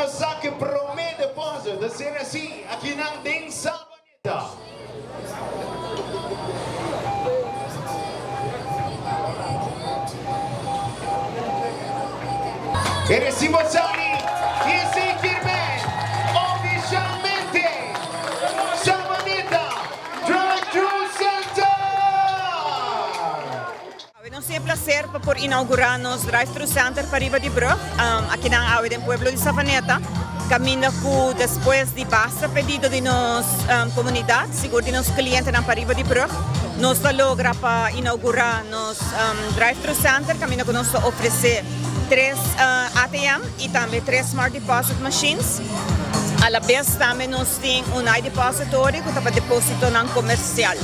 Sa que promete depósito de ser así, aquí nang ding Sabaneta. Y recibimos Sani y Sikirman, oficialmente, Sabaneta Drive-Thru Center. Não é um prazer por inaugurar nos Drive-Thru Center para Riva de Brug, aqui na área do pueblo de Savaneta. Caminho que depois de basta pedido de nossa comunidade, seguro de nossos clientes na Riva de Brug, nós logra para inaugurar nos Drive-Thru Center, caminho que nós oferecer 3 ATM e também 3 Smart Deposit Machines. A la vez também nós temos iDepository que para depósito não comercial.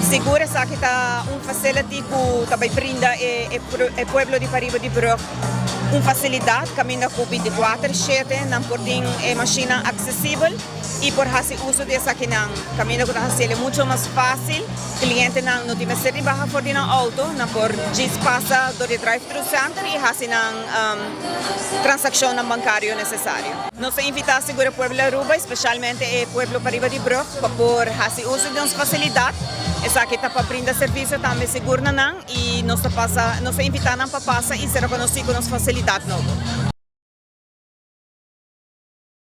Segura sa kita facility que também brinda o pueblo de Riva de Brug facilidade, caminho com 24/7, não por ter máquina acessível e por fazer uso dessa aqui não, caminho com é muito mais fácil, cliente não tem que ser baixar fora do auto, não por just passa do drive-thru center e fazer transação bancária necessária. Nós invitamos a segura o pueblo de Aruba, especialmente o pueblo de Riva de Brug, para por fazer uso de nossa facilidade. Essa aqui está para brindar serviço também seguro não e nós invitamos para passar e ser reconhecido com nossa facilidade nova.